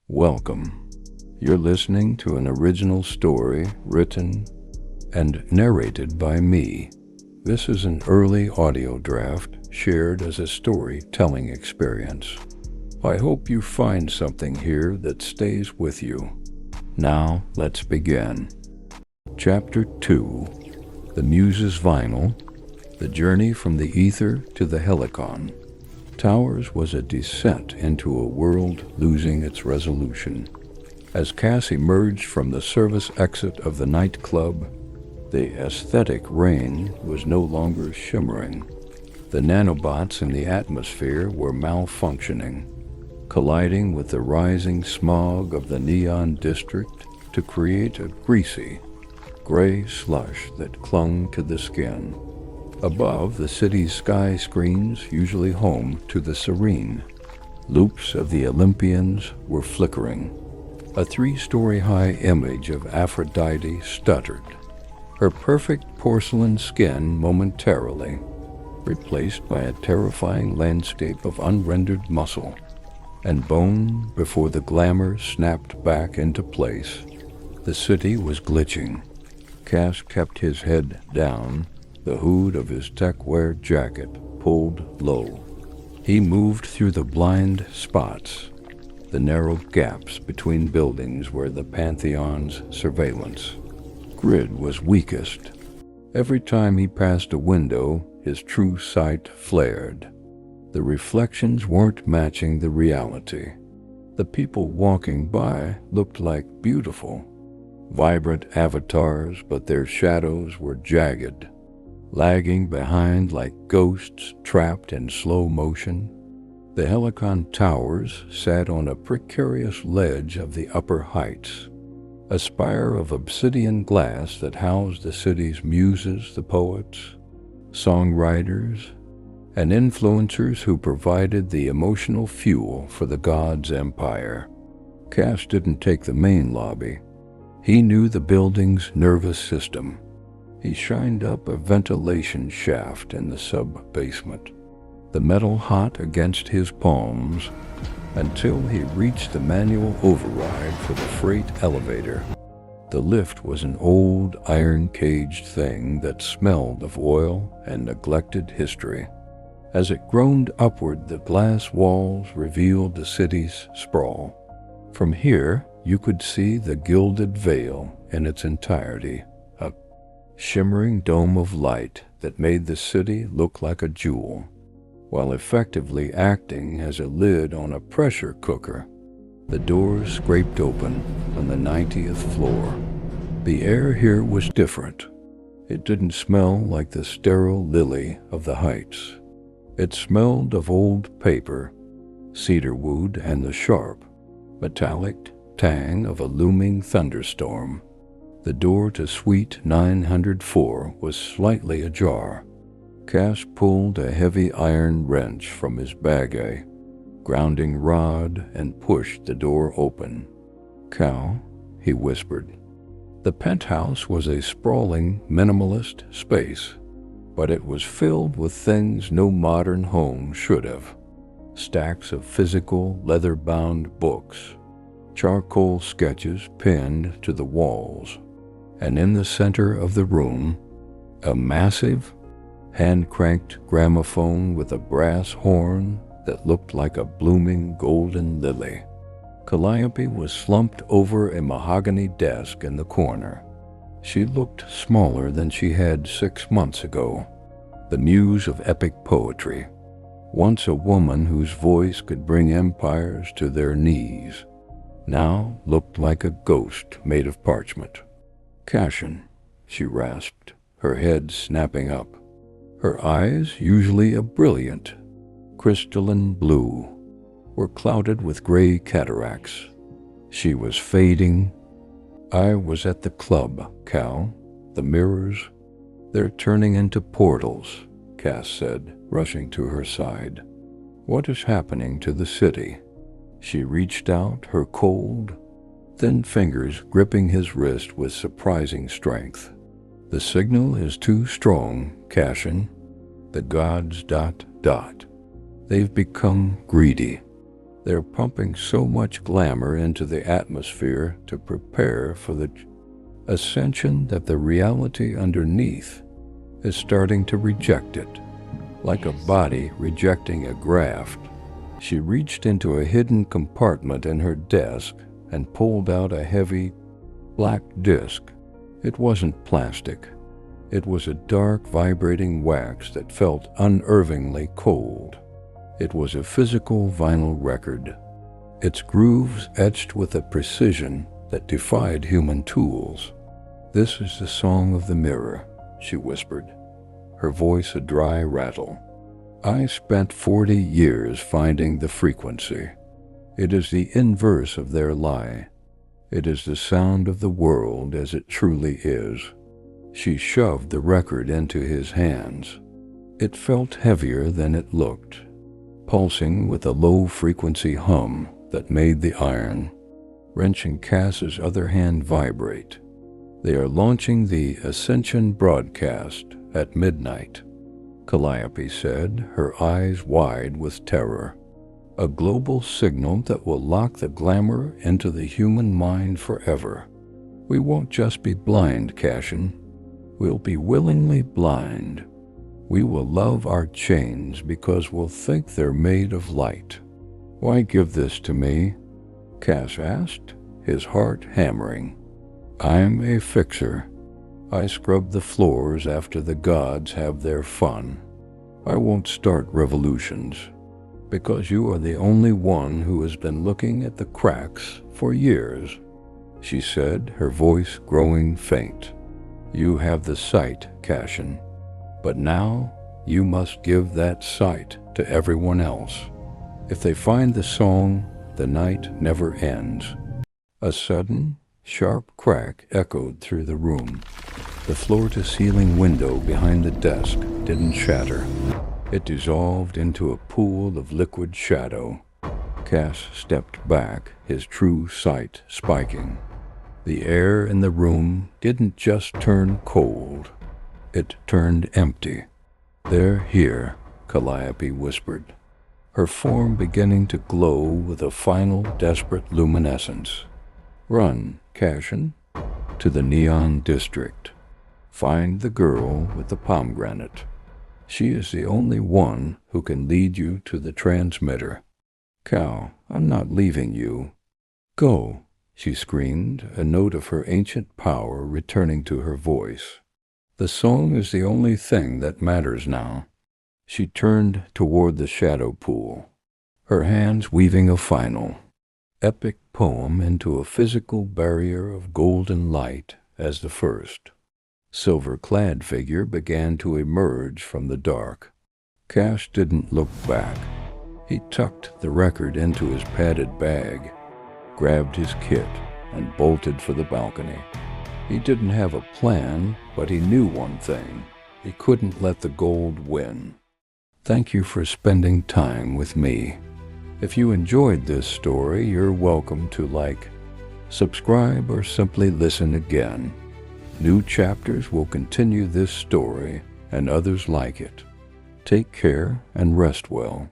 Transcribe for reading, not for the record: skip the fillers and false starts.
Welcome. You're listening to an original story written and narrated by me. This is an early audio draft shared as a storytelling experience. I hope you find something here that stays with you. Now, let's begin. Chapter 2, The Muse's Vinyl, The Journey from the Ether to the Helicon Towers was a descent into a world losing its resolution. As Cass emerged from the service exit of the nightclub, the aesthetic rain was no longer shimmering. The nanobots in the atmosphere were malfunctioning, colliding with the rising smog of the neon district to create a greasy, gray slush that clung to the skin. Above, the city's sky screens, usually home to the serene loops of the Olympians, were flickering. A 3-story-high image of Aphrodite stuttered, her perfect porcelain skin momentarily replaced by a terrifying landscape of unrendered muscle and bone before the glamour snapped back into place. The city was glitching. Cass kept his head down, the hood of his tech-wear jacket pulled low. He moved through the blind spots, the narrow gaps between buildings where the Pantheon's surveillance grid was weakest. Every time he passed a window, his true sight flared. The reflections weren't matching the reality. The people walking by looked like beautiful, vibrant avatars, but their shadows were jagged, lagging behind like ghosts trapped in slow motion. The Helicon Towers sat on a precarious ledge of the upper heights, a spire of obsidian glass that housed the city's muses, the poets, songwriters, and influencers who provided the emotional fuel for the gods' empire. Cass didn't take the main lobby. He knew the building's nervous system. He shined up a ventilation shaft in the sub-basement, the metal hot against his palms, until he reached the manual override for the freight elevator. The lift was an old iron-caged thing that smelled of oil and neglected history. As it groaned upward, the glass walls revealed the city's sprawl. From here, you could see the Gilded Veil in its entirety, a shimmering dome of light that made the city look like a jewel, while effectively acting as a lid on a pressure cooker. The doors scraped open on the 90th floor. The air here was different. It didn't smell like the sterile lily of the heights. It smelled of old paper, cedarwood, and the sharp, metallic tang of a looming thunderstorm. The door to Suite 904 was slightly ajar. Cass pulled a heavy iron wrench from his baggie, grounding rod, and pushed the door open. "Cal," he whispered. The penthouse was a sprawling, minimalist space, but it was filled with things no modern home should have. Stacks of physical, leather-bound books, charcoal sketches pinned to the walls, and in the center of the room, a massive, hand-cranked gramophone with a brass horn that looked like a blooming golden lily. Calliope was slumped over a mahogany desk in the corner. She looked smaller than she had 6 months ago. The Muse of Epic Poetry, once a woman whose voice could bring empires to their knees, now looked like a ghost made of parchment. "Cassian," she rasped, her head snapping up. Her eyes, usually a brilliant, crystalline blue, were clouded with gray cataracts. She was fading. "I was at the club, Cal. The mirrors, they're turning into portals," Cass said, rushing to her side. "What is happening to the city?" She reached out, her cold, thin fingers gripping his wrist with surprising strength. "The signal is too strong, Cassian. The gods ... They've become greedy. They're pumping so much glamour into the atmosphere to prepare for the ascension that the reality underneath is starting to reject it, like a body rejecting a graft. She reached into a hidden compartment in her desk and pulled out a heavy, black disc. It wasn't plastic. It was a dark, vibrating wax that felt unnervingly cold. It was a physical vinyl record, its grooves etched with a precision that defied human tools. "This is the song of the mirror," she whispered, her voice a dry rattle. "I spent 40 years finding the frequency. It is the inverse of their lie. It is the sound of the world as it truly is." She shoved the record into his hands. It felt heavier than it looked, pulsing with a low-frequency hum that made the iron, wrenching Cass's other hand vibrate. "They are launching the Ascension broadcast at midnight," Calliope said, her eyes wide with terror. "A global signal that will lock the glamour into the human mind forever. We won't just be blind, Cassian. We'll be willingly blind. We will love our chains because we'll think they're made of light." "Why give this to me?" Cass asked, his heart hammering. "I'm a fixer. I scrub the floors after the gods have their fun. I won't start revolutions, because you are the only one who has been looking at the cracks for years," she said, her voice growing faint. "You have the sight, Cassian, but now you must give that sight to everyone else. If they find the song, the night never ends." A sudden, sharp crack echoed through the room. The floor-to-ceiling window behind the desk didn't shatter. It dissolved into a pool of liquid shadow. Cass stepped back, his true sight spiking. The air in the room didn't just turn cold. It turned empty. "They're here," Calliope whispered, her form beginning to glow with a final desperate luminescence. "Run, Cassian, to the Neon District. Find the girl with the pomegranate. She is the only one who can lead you to the transmitter." "Cal, I'm not leaving you." "Go," she screamed, a note of her ancient power returning to her voice. "The song is the only thing that matters now." She turned toward the shadow pool, her hands weaving a final, epic poem into a physical barrier of golden light as the first silver-clad figure began to emerge from the dark. Cass didn't look back. He tucked the record into his padded bag, grabbed his kit, and bolted for the balcony. He didn't have a plan, but he knew one thing. He couldn't let the gold win. Thank you for spending time with me. If you enjoyed this story, you're welcome to like, subscribe, or simply listen again. New chapters will continue this story and others like it. Take care and rest well.